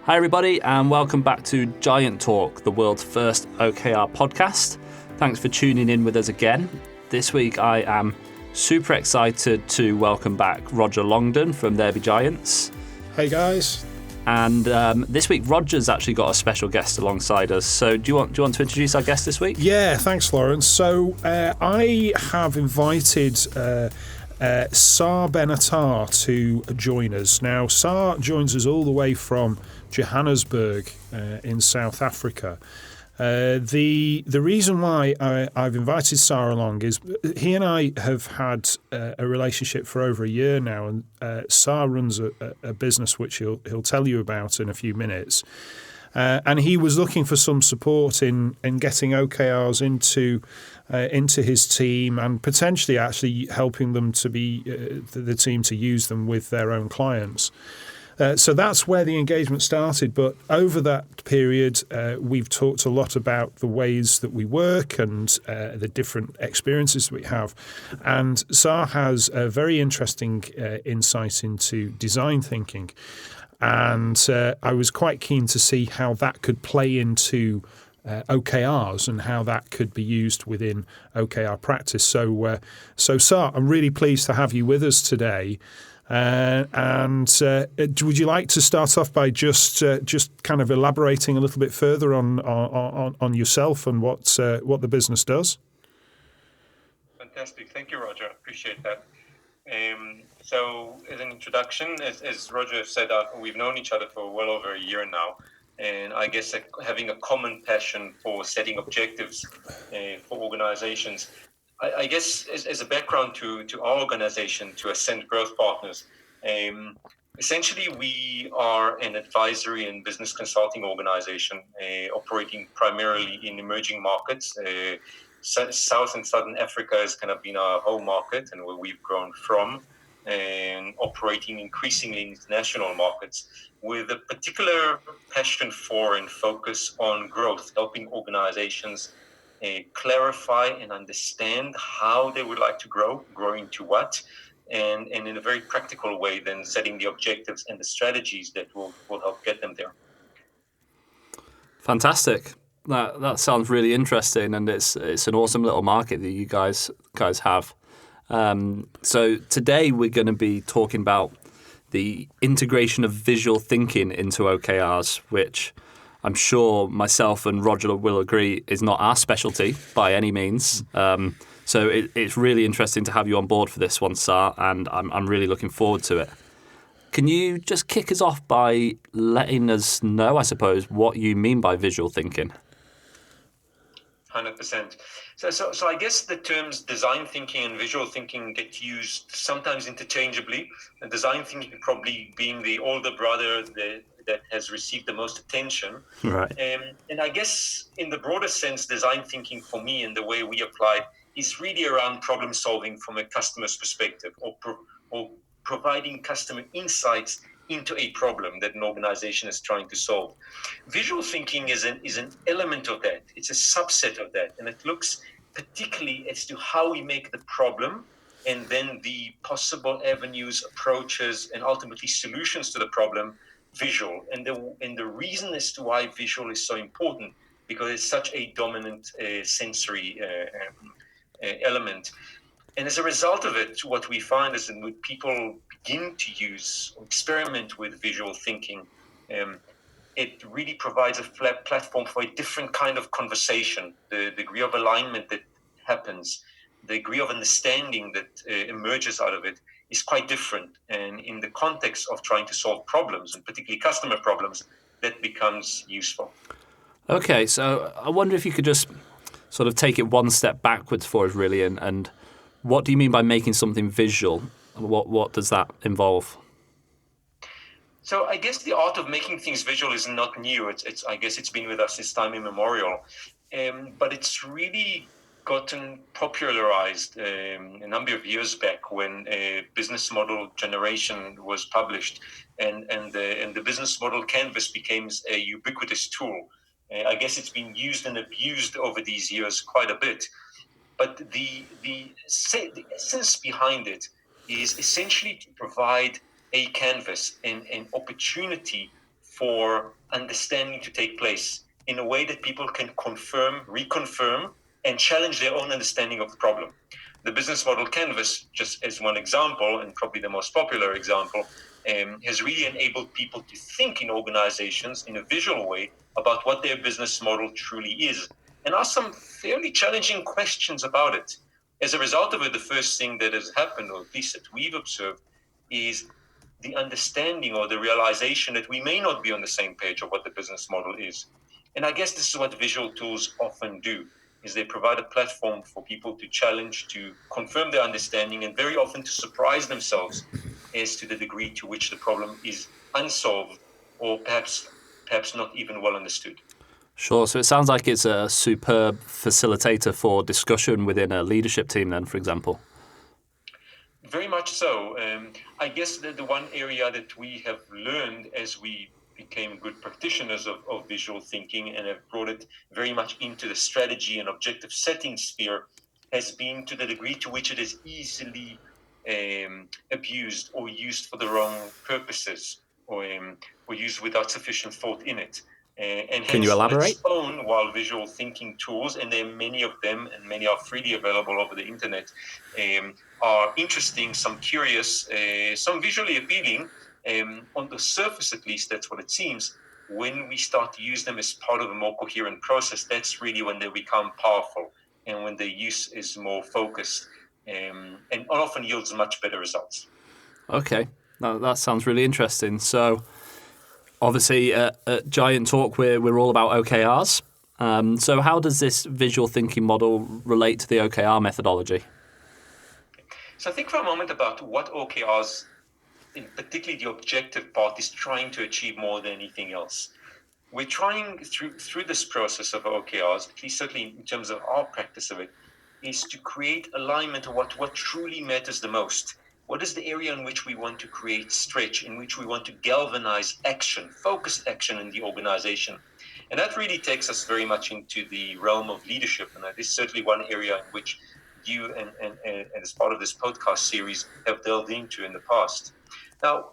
Hi everybody, and welcome back to Giant Talk, the world's first OKR podcast. Thanks for tuning in with us again. This week I am super excited to welcome back Roger Longdon from There Be Giants. Hey guys. And this week Roger's actually got a special guest alongside us. So do you want to introduce our guest this week? Yeah, thanks Lawrence. So I have invited Saar Ben-Attar to join us. Now, Saar joins us all the way from Johannesburg in South Africa. The reason why I've invited Saar along is he and I have had a relationship for over a year now, and Saar runs a business which he'll tell you about in a few minutes. And he was looking for some support in getting OKRs into his team and potentially actually helping them to be the team to use them with their own clients. So that's where the engagement started. But over that period, we've talked a lot about the ways that we work and the different experiences we have. And Saar has a very interesting insight into design thinking. And I was quite keen to see how that could play into OKRs and how that could be used within OKR practice. So Saar, I'm really pleased to have you with us today. Would you like to start off by just kind of elaborating a little bit further on yourself and what the business does? Fantastic. Thank you, Roger. Appreciate that. So as an introduction, as Roger said, we've known each other for well over a year now. And I guess having a common passion for setting objectives for organizations. I guess as a background to our organization, to Ascend Growth Partners, essentially we are an advisory and business consulting organization operating primarily in emerging markets. South and Southern Africa has kind of been our home market and where we've grown from, and operating increasingly in international markets with a particular passion for and focus on growth, helping organizations clarify and understand how they would like to grow into what, and in a very practical way, then setting the objectives and the strategies that will help get them there. Fantastic. That sounds really interesting, and it's an awesome little market that you guys have. So today we're going to be talking about the integration of visual thinking into OKRs, which I'm sure myself and Roger will agree is not our specialty by any means. So it's really interesting to have you on board for this one, Saar, and I'm really looking forward to it. Can you just kick us off by letting us know, I suppose, what you mean by visual thinking? 100%. So I guess the terms design thinking and visual thinking get used sometimes interchangeably. And design thinking probably being the older brother that has received the most attention. Right. And I guess in the broader sense, design thinking for me and the way we apply it is really around problem solving from a customer's perspective, or providing customer insights into a problem that an organization is trying to solve. Visual thinking is an element of that. It's a subset of that. And it looks particularly as to how we make the problem and then the possible avenues, approaches, and ultimately solutions to the problem visual. And the reason as to why visual is so important, because it's such a dominant sensory element. And as a result of it, what we find is that when people begin to use or experiment with visual thinking, it really provides a flat platform for a different kind of conversation. The degree of alignment that happens, the degree of understanding that emerges out of it is quite different. And in the context of trying to solve problems, and particularly customer problems, that becomes useful. Okay, so I wonder if you could just sort of take it one step backwards for us, really, and what do you mean by making something visual? What does that involve? So I guess the art of making things visual is not new. It's I guess it's been with us since time immemorial, but it's really gotten popularized a number of years back when a business model generation was published, and the business model canvas became a ubiquitous tool. I guess it's been used and abused over these years quite a bit. But the essence behind it is essentially to provide a canvas and an opportunity for understanding to take place in a way that people can confirm, reconfirm, and challenge their own understanding of the problem. The business model canvas, just as one example, and probably the most popular example, has really enabled people to think in organizations in a visual way about what their business model truly is, and ask some fairly challenging questions about it. As a result of it, the first thing that has happened, or at least that we've observed, is the understanding or the realization that we may not be on the same page of what the business model is. And I guess this is what visual tools often do, is they provide a platform for people to challenge, to confirm their understanding, and very often to surprise themselves as to the degree to which the problem is unsolved or perhaps not even well understood. Sure. So it sounds like it's a superb facilitator for discussion within a leadership team then, for example. Very much so. I guess that the one area that we have learned as we became good practitioners of visual thinking and have brought it very much into the strategy and objective setting sphere has been to the degree to which it is easily abused or used for the wrong purposes or used without sufficient thought in it. And Can you hence, elaborate? its own, while visual thinking tools, and there are many of them, and many are freely available over the internet, are interesting, some curious, some visually appealing. On the surface, at least, that's what it seems. When we start to use them as part of a more coherent process, that's really when they become powerful and when the use is more focused and often yields much better results. Okay, that sounds really interesting. So obviously at Giant Talk, we're all about OKRs. So how does this visual thinking model relate to the OKR methodology? So think for a moment about what OKRs, in particularly the objective part, is trying to achieve more than anything else. We're trying through this process of OKRs, at least certainly in terms of our practice of it, is to create alignment of what truly matters the most. What is the area in which we want to create stretch, in which we want to galvanize action, focused action in the organization? And that really takes us very much into the realm of leadership. And that is certainly one area in which you and as part of this podcast series have delved into in the past. Now,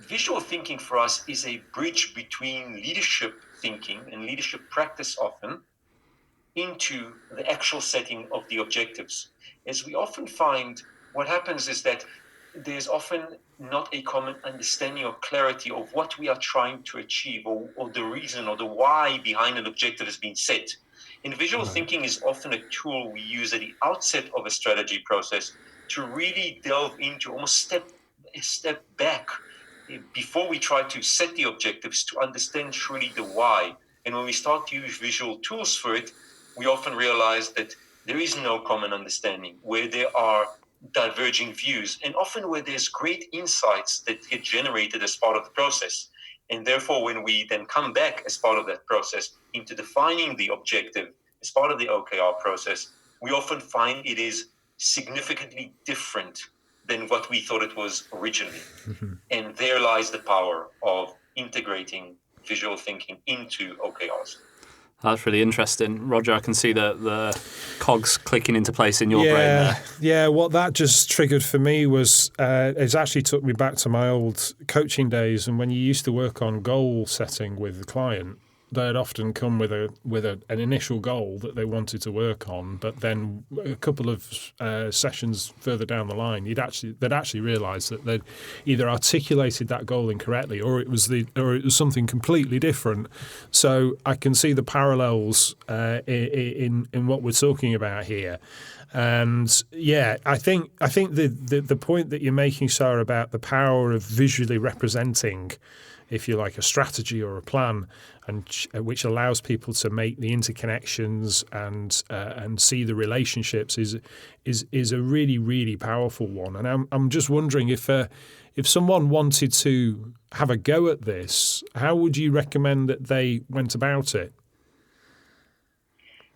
visual thinking for us is a bridge between leadership thinking and leadership practice often into the actual setting of the objectives. As we often find, what happens is that there's often not a common understanding or clarity of what we are trying to achieve or the reason or the why behind an objective has been set. And visual thinking is often a tool we use at the outset of a strategy process to really delve into, almost step back before we try to set the objectives, to understand truly the why. And when we start to use visual tools for it, we often realize that there is no common understanding, where there are diverging views, and often where there's great insights that get generated as part of the process. And therefore, when we then come back as part of that process into defining the objective as part of the OKR process, we often find it is significantly different than what we thought it was originally. And there lies the power of integrating visual thinking into OKRs. That's really interesting. Roger, I can see the cogs clicking into place in your brain there. Yeah, what that just triggered for me was it actually took me back to my old coaching days, and when you used to work on goal setting with the client, they'd often come with an initial goal that they wanted to work on, but then a couple of sessions further down the line, they'd actually realised that they'd either articulated that goal incorrectly, or it was something completely different. So I can see the parallels in what we're talking about here. And yeah, I think the point that you're making, Saar, about the power of visually representing, if you like, a strategy or a plan, and which allows people to make the interconnections and see the relationships is a really, really powerful one. And I'm just wondering if someone wanted to have a go at this, how would you recommend that they went about it?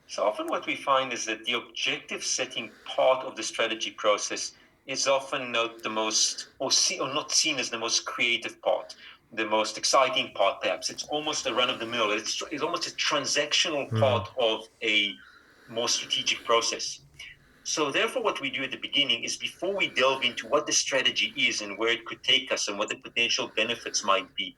So often what we find is that the objective setting part of the strategy process is often not the most, or not seen as the most creative part, the most exciting part, perhaps. It's almost a run-of-the-mill. It's almost a transactional part of a more strategic process. So therefore, what we do at the beginning is, before we delve into what the strategy is and where it could take us and what the potential benefits might be,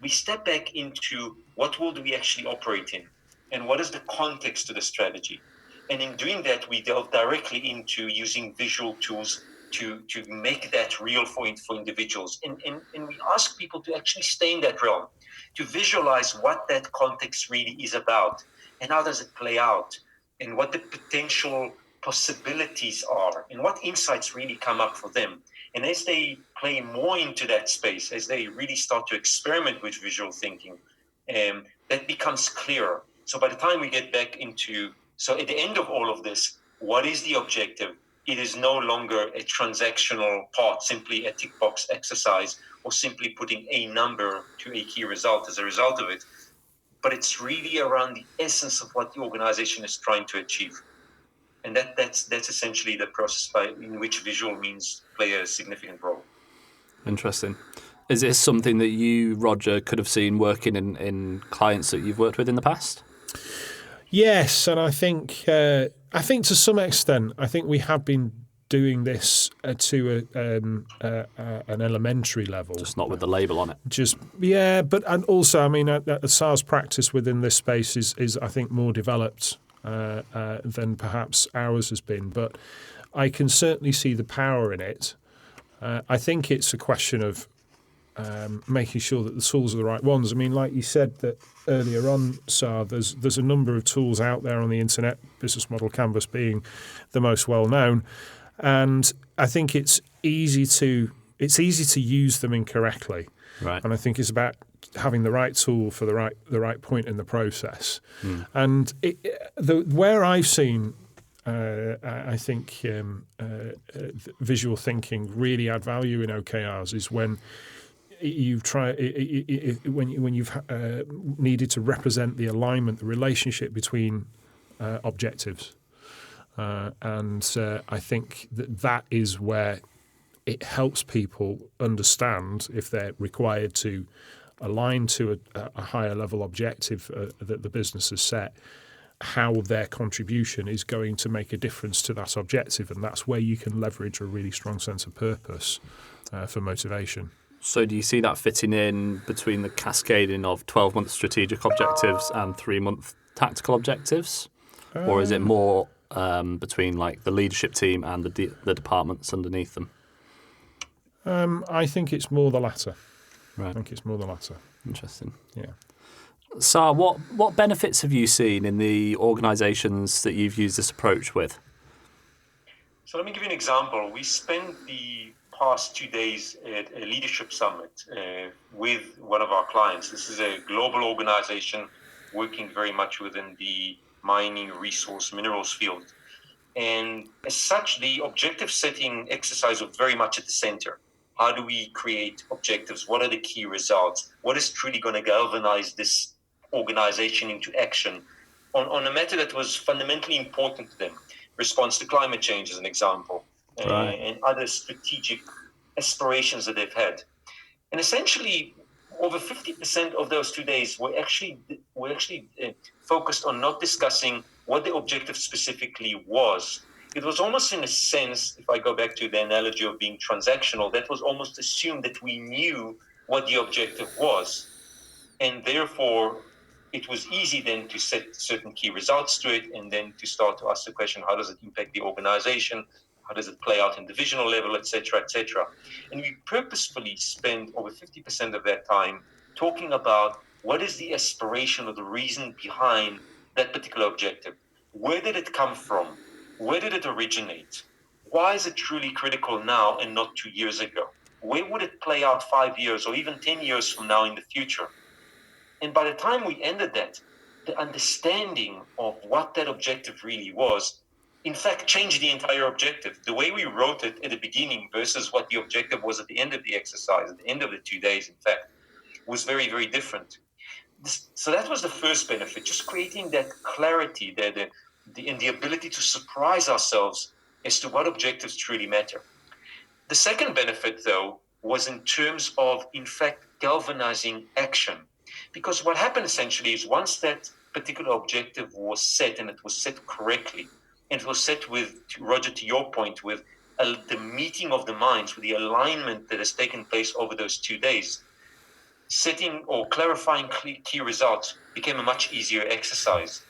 we step back into what world do we actually operate in, and what is the context to the strategy. And in doing that, we delve directly into using visual tools to make that real for individuals. And we ask people to actually stay in that realm, to visualize what that context really is about, and how does it play out, and what the potential possibilities are, and what insights really come up for them. And as they play more into that space, as they really start to experiment with visual thinking, that becomes clearer. So by the time we get back into, so at the end of all of this, what is the objective? It is no longer a transactional part, simply a tick box exercise, or simply putting a number to a key result as a result of it. But it's really around the essence of what the organization is trying to achieve. And that's essentially the process in which visual means play a significant role. Interesting. Is this something that you, Roger, could have seen working in clients that you've worked with in the past? Yes, and I think to some extent, I think we have been doing this to an elementary level, Just not with the label on it. And also, I mean, Saar's practice within this space is I think more developed than perhaps ours has been, but I can certainly see the power in it. I think it's a question of making sure that the tools are the right ones. I mean, like you said that earlier on, Saar, there's a number of tools out there on the internet, Business Model Canvas being the most well known, and I think it's easy to use them incorrectly. Right. And I think it's about having the right tool for the right point in the process. And where I've seen, I think visual thinking really add value in OKRs is when you've needed to represent the alignment, the relationship between objectives, and I think that is where it helps people understand, if they're required to align to a higher level objective that the business has set, how their contribution is going to make a difference to that objective, and that's where you can leverage a really strong sense of purpose for motivation. So do you see that fitting in between the cascading of 12-month strategic objectives and 3-month tactical objectives? Or is it more between like the leadership team and the departments underneath them? I think it's more the latter. Right. I think it's more the latter. Interesting. Yeah. Saar, what benefits have you seen in the organisations that you've used this approach with? So let me give you an example. We spent the past 2 days at a leadership summit with one of our clients. This is a global organization working very much within the mining, resource, minerals field. And as such, the objective setting exercise was very much at the center. How do we create objectives? What are the key results? What is truly going to galvanize this organization into action on a matter that was fundamentally important to them? Response to climate change is an example, Right. and other strategic aspirations that they've had. And essentially, over 50% of those 2 days were actually focused on not discussing what the objective specifically was. It was almost, in a sense, if I go back to the analogy of being transactional, that was almost assumed that we knew what the objective was. And therefore, it was easy then to set certain key results to it, and then to start to ask the question, how does it impact the organization? How does it play out in divisional level, et cetera, et cetera? And we purposefully spend over 50% of that time talking about what is the aspiration or the reason behind that particular objective. Where did it come from? Where did it originate? Why is it truly critical now and not 2 years ago? Where would it play out 5 years or even 10 years from now in the future? And by the time we ended that, the understanding of what that objective really was, in fact, changed the entire objective. The way we wrote it at the beginning versus what the objective was at the end of the exercise, at the end of the 2 days, in fact, was very, very different. So that was the first benefit, just creating that clarity, and the ability to surprise ourselves as to what objectives truly matter. The second benefit, though, was in terms of, in fact, galvanizing action. Because what happened essentially is once that particular objective was set, and it was set correctly, and it was set with, Roger, to your point, with the meeting of the minds, with the alignment that has taken place over those 2 days, setting or clarifying key results became a much easier exercise.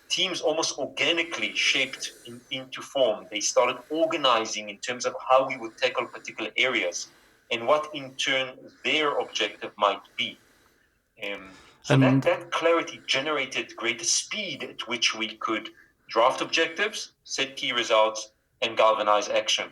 Teams almost organically shaped into form. They started organizing in terms of how we would tackle particular areas and what in turn their objective might be. So that clarity generated greater speed at which we could draft objectives, set key results, and galvanize action.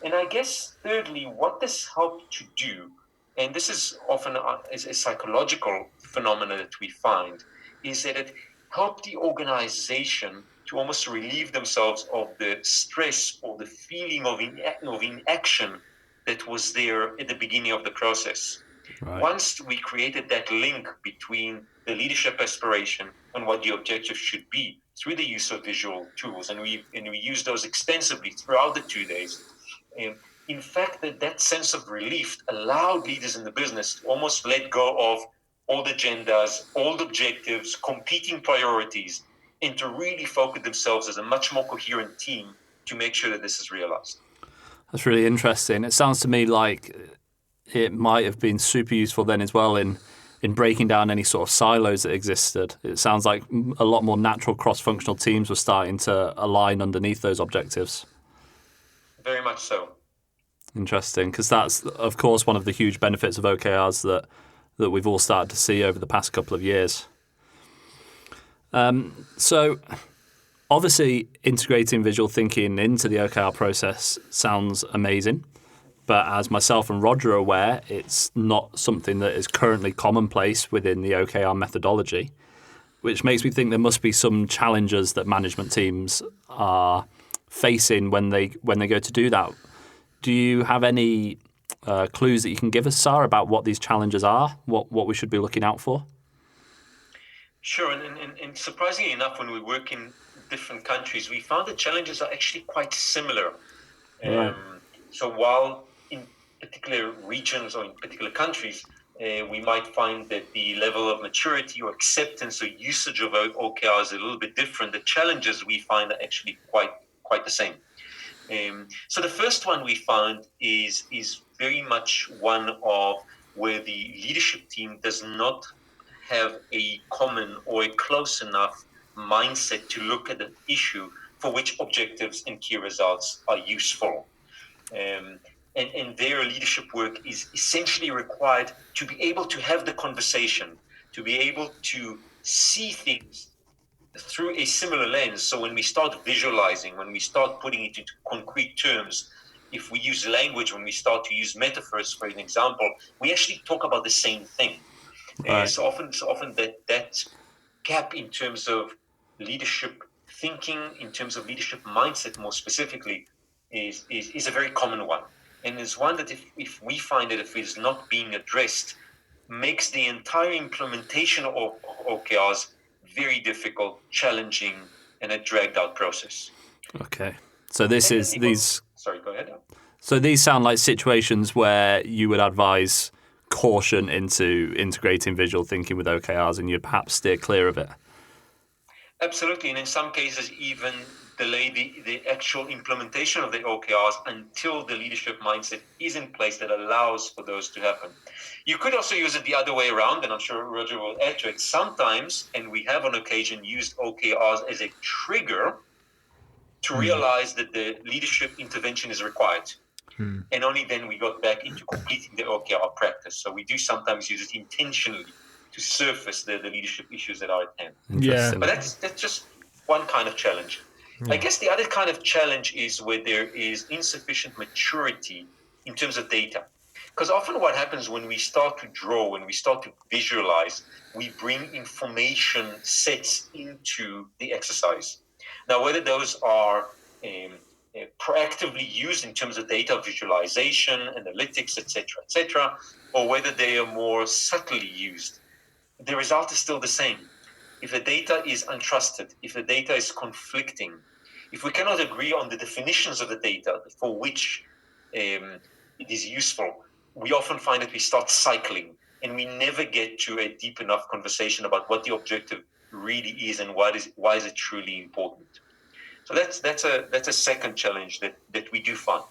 And I guess, thirdly, what this helped to do, and this is often is a psychological phenomenon that we find, is that it helped the organization to almost relieve themselves of the stress or the feeling of inaction that was there at the beginning of the process. Right. Once we created that link between the leadership aspiration and what the objective should be through the use of visual tools, and we used those extensively throughout the 2 days, in fact, that sense of relief allowed leaders in the business to almost let go of old agendas, old objectives, competing priorities, and to really focus themselves as a much more coherent team to make sure that this is realized. That's really interesting. It sounds to me like it might have been super useful then as well in breaking down any sort of silos that existed. It sounds like a lot more natural cross-functional teams were starting to align underneath those objectives. Very much so. Interesting, because that's, of course, one of the huge benefits of OKRs that we've all started to see over the past couple of years. So, obviously, integrating visual thinking into the OKR process sounds amazing. But as myself and Roger are aware, it's not something that is currently commonplace within the OKR methodology, which makes me think there must be some challenges that management teams are facing when they go to do that. Do you have any clues that you can give us, Saar, about what these challenges are, what we should be looking out for? Sure, and surprisingly enough, when we work in different countries, we found the challenges are actually quite similar. Right. So while in particular regions or in particular countries, we might find that the level of maturity or acceptance or usage of OKR is a little bit different, the challenges we find are actually quite the same. So the first one we found is very much one of where the leadership team does not have a common or a close enough mindset to look at the issue for which objectives and key results are useful. And their leadership work is essentially required to be able to have the conversation, to be able to see things through a similar lens. So when we start visualizing, when we start putting it into concrete terms, if we use language, when we start to use metaphors, for an example, we actually talk about the same thing. Right. So often that gap in terms of leadership thinking, in terms of leadership mindset more specifically, is a very common one. And it's one that if we find that if it's not being addressed, makes the entire implementation of OKRs very difficult, challenging, and a dragged out process. Okay. So these. Sorry, go ahead. So these sound like situations where you would advise caution into integrating visual thinking with OKRs, and you'd perhaps steer clear of it. Absolutely, and in some cases even delay the actual implementation of the OKRs until the leadership mindset is in place that allows for those to happen. You could also use it the other way around, and I'm sure Roger will add to it. Sometimes, and we have on occasion used OKRs as a trigger to realize that the leadership intervention is required. And only then we got back into completing the OKR practice. So we do sometimes use it intentionally to surface the leadership issues that are at hand. Yeah. But that's just one kind of challenge. I guess the other kind of challenge is where there is insufficient maturity in terms of data. Because often what happens when we start to draw, when we start to visualize, we bring information sets into the exercise. Now, whether those are proactively used in terms of data visualization, analytics, etc., or whether they are more subtly used, the result is still the same. If the data is untrusted, if the data is conflicting, if we cannot agree on the definitions of the data for which it is useful, we often find that we start cycling and we never get to a deep enough conversation about what the objective really is and why is it truly important. So that's a second challenge that we do find.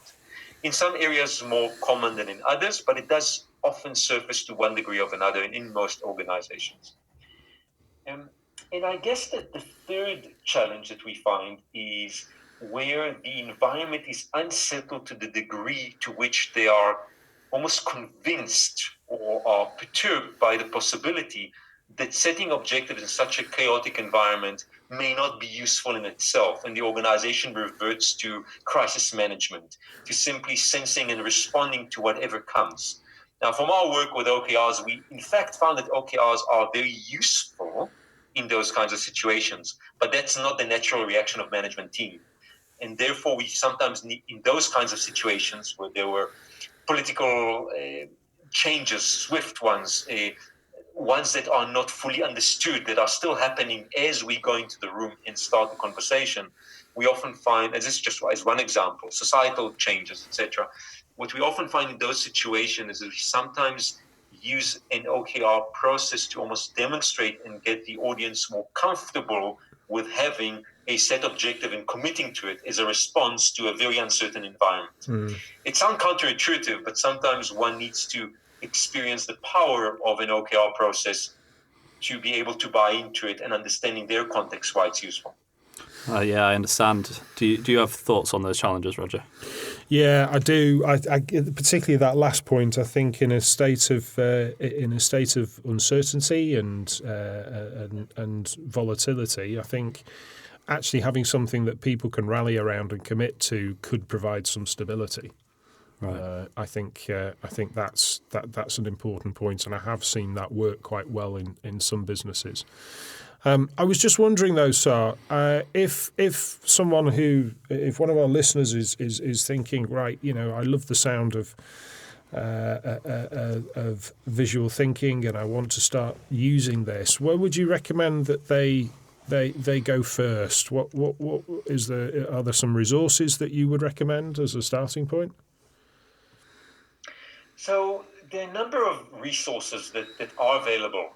In some areas more common than in others, but it does often surface to one degree or another in most organizations. And I guess that the third challenge that we find is where the environment is unsettled to the degree to which they are almost convinced or are perturbed by the possibility that setting objectives in such a chaotic environment may not be useful in itself, and the organization reverts to crisis management, to simply sensing and responding to whatever comes. Now, from our work with OKRs, we in fact found that OKRs are very useful in those kinds of situations, but that's not the natural reaction of management team. And therefore, we sometimes need, in those kinds of situations where there were political changes, swift ones, ones that are not fully understood, that are still happening as we go into the room and start the conversation, we often find, and this is just as one example, societal changes, etc. What we often find in those situations is that we sometimes use an OKR process to almost demonstrate and get the audience more comfortable with having a set objective and committing to it as a response to a very uncertain environment. It sounds counterintuitive, but sometimes one needs to experience the power of an OKR process to be able to buy into it and understanding their context why it's useful. Yeah, I understand. Do you have thoughts on those challenges, Roger? Yeah, I do. I particularly that last point. I think in a state of uncertainty and volatility, I think actually having something that people can rally around and commit to could provide some stability. Right. I think that's an important point, and I have seen that work quite well in some businesses. I was just wondering though, Saar, if one of our listeners is thinking, right, I love the sound of visual thinking, and I want to start using this, where would you recommend that they go first? What is there? Are there some resources that you would recommend as a starting point? So there are a number of resources that are available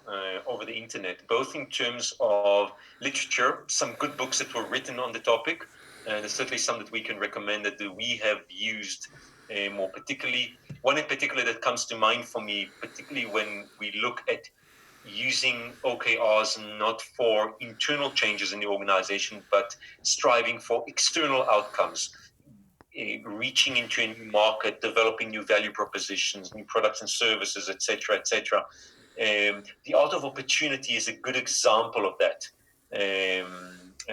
over the internet, both in terms of literature, some good books that were written on the topic. There's certainly some that we can recommend that we have used more particularly. One in particular that comes to mind for me, particularly when we look at using OKRs not for internal changes in the organization, but striving for external outcomes. Reaching into a new market, developing new value propositions, new products and services, etc., etc. The Art of Opportunity is a good example of that. A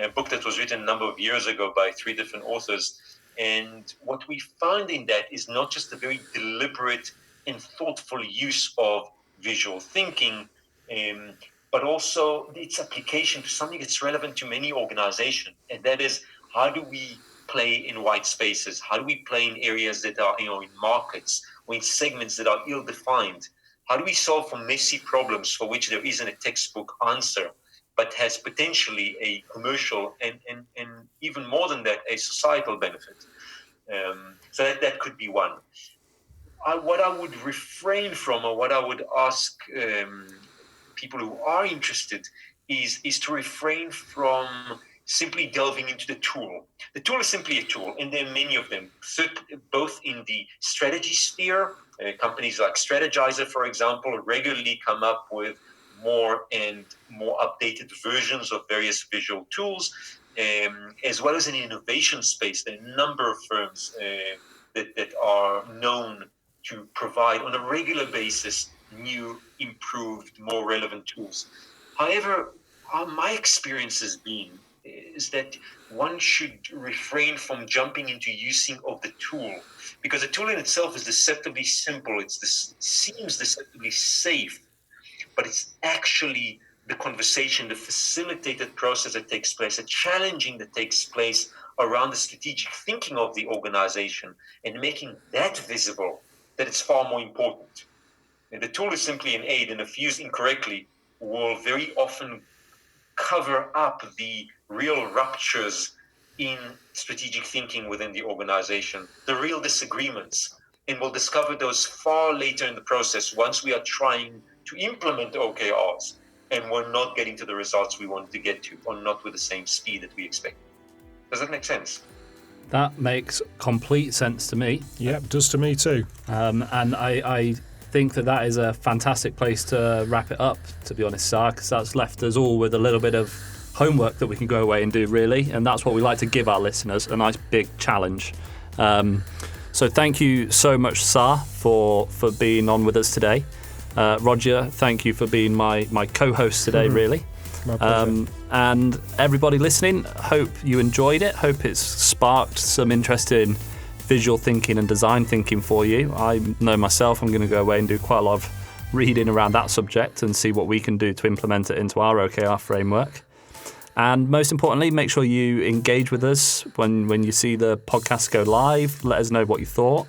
book that was written a number of years ago by 3 different authors. And what we found in that is not just a very deliberate and thoughtful use of visual thinking, but also its application to something that's relevant to many organizations. And that is, how do we play in white spaces? How do we play in areas that are, in markets or in segments that are ill-defined? How do we solve for messy problems for which there isn't a textbook answer, but has potentially a commercial and even more than that, a societal benefit? So that could be one. What I would refrain from, or what I would ask people who are interested is to refrain from simply delving into the tool. The tool is simply a tool, and there are many of them, both in the strategy sphere. Companies like Strategizer, for example, regularly come up with more and more updated versions of various visual tools, as well as in the innovation space. There are a number of firms that are known to provide on a regular basis new, improved, more relevant tools. However, my experience has been is that one should refrain from jumping into using of the tool, because the tool in itself is deceptively simple. Seems deceptively safe, but it's actually the conversation, the facilitated process that takes place, the challenging that takes place around the strategic thinking of the organization and making that visible, that it's far more important. And the tool is simply an aid, and if used incorrectly, will very often cover up the real ruptures in strategic thinking within the organization, the real disagreements, and we'll discover those far later in the process once we are trying to implement OKRs and we're not getting to the results we wanted to get to, or not with the same speed that we expect. Does that make sense? That makes complete sense to me. Yeah, it does to me too. And I think that is a fantastic place to wrap it up, to be honest, Saar, because that's left us all with a little bit of homework that we can go away and do, really. And that's what we like to give our listeners, a nice big challenge. So thank you so much, Saar, for being on with us today. Roger, thank you for being my co-host today, really. My pleasure. And everybody listening, hope you enjoyed it. Hope it's sparked some interesting visual thinking and design thinking for you. I know myself, I'm going to go away and do quite a lot of reading around that subject and see what we can do to implement it into our OKR framework. And most importantly, make sure you engage with us when you see the podcast go live. Let us know what you thought.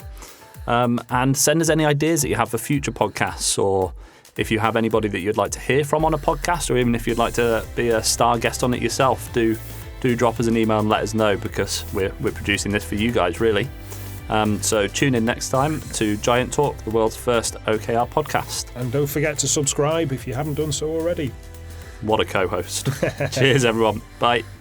And send us any ideas that you have for future podcasts, or if you have anybody that you'd like to hear from on a podcast, or even if you'd like to be a star guest on it yourself, do drop us an email and let us know, because we're producing this for you guys, really. So tune in next time to Giant Talk, the world's first OKR podcast. And don't forget to subscribe if you haven't done so already. What a co-host. Cheers, everyone. Bye.